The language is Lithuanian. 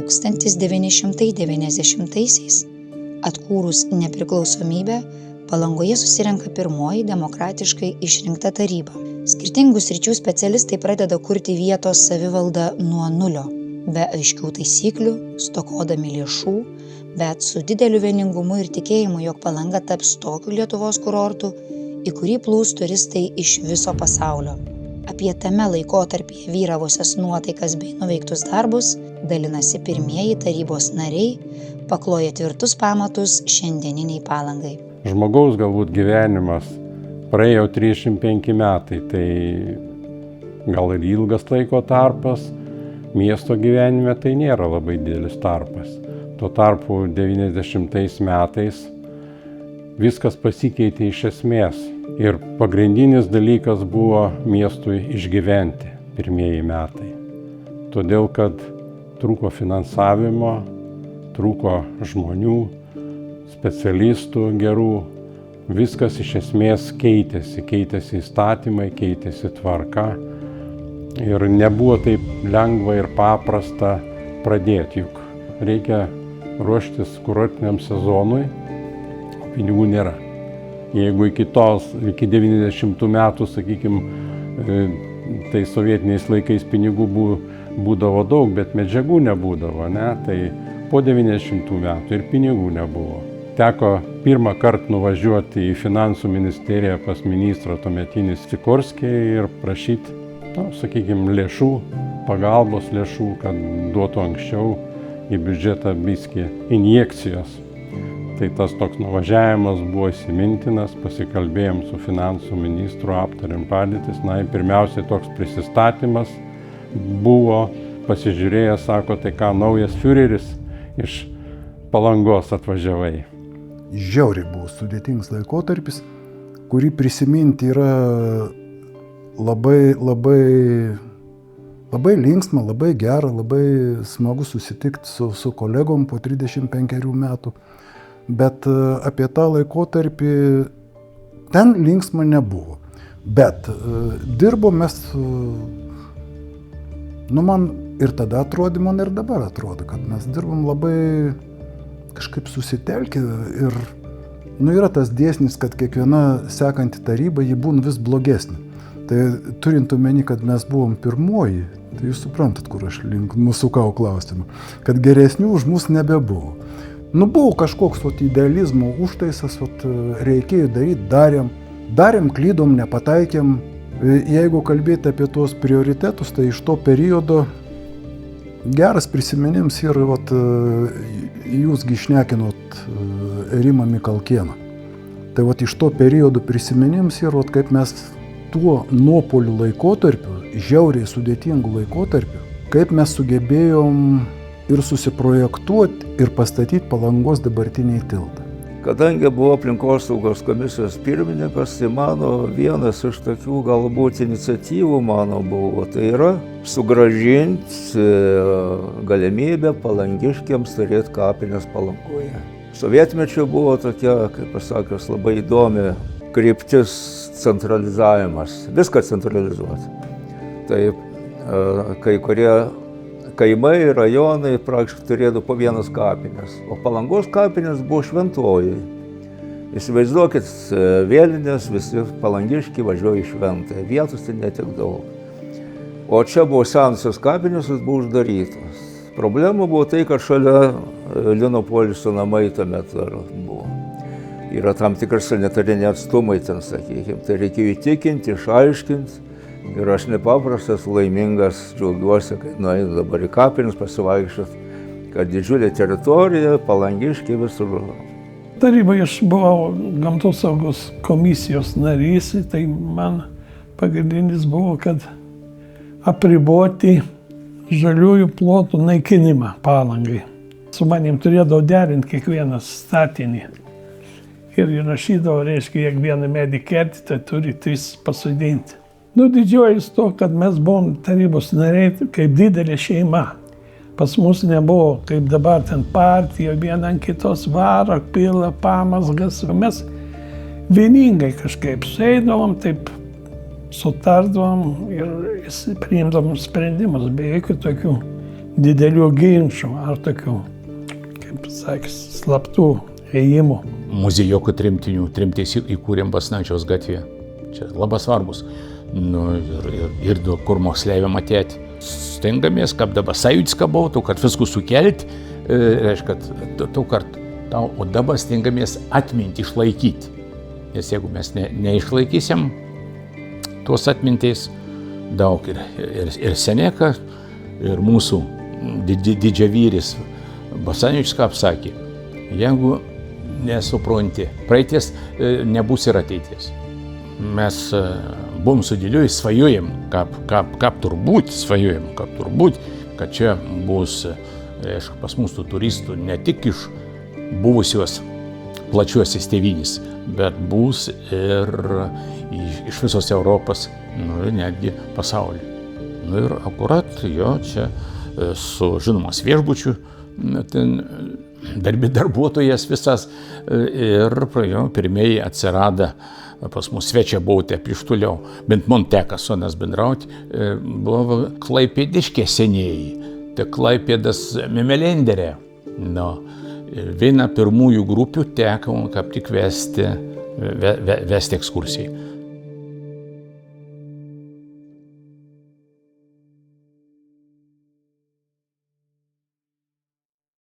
1990-aisiais, atkūrus nepriklausomybę, Palangoje susirenka pirmoji demokratiškai išrinkta taryba. Skirtingų sričių specialistai pradeda kurti vietos savivaldą nuo nulio, be aiškių taisyklių, stokodami lėšų, bet su dideliu vieningumu ir tikėjimu, jog Palanga taps tokiu Lietuvos kurortu, į kurį plūs turistai iš viso pasaulio. Apie tame laikotarpyje vyravusias nuotaikas bei nuveiktus darbus dalinasi pirmieji tarybos nariai, pakloja tvirtus pamatus šiandieniniai Palangai. Žmogaus galbūt gyvenimas praėjo 35 metai, tai gal ir ilgas laiko tarpas, miesto gyvenime tai nėra labai didelis tarpas. Tuo tarpu 90 metais viskas pasikeitė iš esmės ir pagrindinis dalykas buvo miestui išgyventi pirmieji metai. Todėl, kad trūko finansavimo, trūko žmonių, specialistų gerų, viskas iš esmės keitėsi įstatymai, keitėsi tvarka ir nebuvo taip lengva ir paprasta pradėti, juk reikia ruoštis kurortiniam sezonui, pinigų nėra. Jeigu iki 90 metų, sakykime, tai sovietiniais laikais pinigų būdavo daug, bet medžiagų nebūdavo, ne? Tai po 90 metų ir pinigų nebuvo. Teko pirmą kartą nuvažiuoti į finansų ministeriją pas ministrą tuometinį Sikorskį ir prašyti, sakykime, lėšų, pagalbos lėšų, kad duotų anksčiau į biudžetą biskį injekcijos. Tai tas toks nuvažiavimas buvo įsimintinas, pasikalbėjom su finansų ministru, aptarėm padėtis. Na, pirmiausiai toks prisistatymas buvo, pasižiūrėjęs, sako, tai ką, naujas fiureris iš Palangos atvažiavai. Žiauriai buvo sudėtingas laikotarpis, kurį prisiminti yra labai linksma, labai gera, labai smagu susitikti su kolegom po 35 metų. Bet apie tą laikotarpį ten linksma nebuvo. Bet dirbom mes, man ir tada atrodė, man ir dabar atrodo, kad mes dirbom labai kažkaip susitelkę ir yra tas dėsnis, kad kiekviena sekanti taryba, ji būna vis blogesnė. Tai turint omeny, kad mes buvom pirmoji, tai jūs suprantat, kur aš link nusukau klausimą, kad geresnių už mus nebebuvo. Buvo kažkoks idealizmo užtaisas, reikėjo daryti, darėm, klydom, nepataikėm. Jeigu kalbėti apie tuos prioritetus, tai iš to periodo geras prisiminims ir jūsgi šnekinot Rimą Mikalkėną. Tai iš to periodo prisiminims ir kaip mes tuo nuopolių laikotarpiu, žiauriai sudėtingų laikotarpiu, kaip mes sugebėjom ir susiprojektuoti ir pastatyti Palangos dabartiniai tiltą. Kadangi buvau aplinkosaugos komisijos pirmininkas, tai mano vienas iš tokių galbūt iniciatyvų mano buvo, tai yra sugrąžinti galimybę palangiškiams turėti kapines Palangoje. Sovietmečiu buvo tokia, kaip pasakius, labai įdomi kryptis centralizavimas, viską centralizuoti. Taip, kai kurie kaimai, rajonai praktiškai turėdavo po vienas kapines, o Palangos kapinės buvo šventoji. Įsivaizduokit, vėlinės, visi palangiški važiuoja į šventąją, vietos tai netiek daug. O čia buvo senosios kapinės, jos buvo uždarytos. Problema buvo tai, kad šalia Lino Poliso namai tuomet buvo. Yra tam tikras sanitariniai atstumai ten, sakykime, tai reikėjo įtikinti, išaiškinti. Ir aš nepaprastas laimingas, džiaugiuosi, kai nueinu dabar į kapines pasivaikščioti, kad didžiulė teritorija, palangiškiai visur. Taryboje aš buvau gamtosaugos komisijos narys, tai man pagrindinis buvo, kad apriboti žaliųjų plotų naikinimą Palangai. Su manim turėdavo derinti kiekvieną statinį. Ir įrašydavo, reiškia, jeigu vieną medį kerti, tai turi 3 pasodinti. Didžiuojus to, kad mes buvom tarybos nariai kaip didelė šeima. Pas mus nebuvo, kaip dabar ten partija, viena ant kitos varo, pila, pamasgas. Mes vieningai kažkaip sueidavom, taip sutardavom ir priimdavom sprendimus, be jokių tokių didelių ginčių ar tokių, kaip sakys, slaptų ėjimų. Muziejokų tremtys įkūrėm Basanavičiaus gatvėje. Čia labai svarbus. Ir kur moksleiviam atėti. Stengiamės, kaip dabar sąjūdska būtų, kad viskus sukelti, reiškia, kad o dabar stengiamės atminti, išlaikyti. Nes jeigu mes neišlaikysim tos atminties, daug ir Seneka, ir mūsų didžiavyris Basanavičius apsakė, jeigu nesupranti praeities, nebus ir ateities. Mes buvom sudėliojai, svajojam, kaip turbūt, kad čia bus pas mūsų turistų ne tik iš buvusios plačiosios tėvynės, bet bus ir iš visos Europos, netgi pasaulio. Ir akurat jo čia su žinomas viešbučiu, ten darbuotojas visas, ir praėjo pirmieji atsirado pas mus svečia būti apištuliau, bent man teka su nas bendrauti, buvo klaipėdiškė senieji, tai Klaipėdas Memelenderė. Viena pirmųjų grupių teko kaip tik vesti ekskursijai.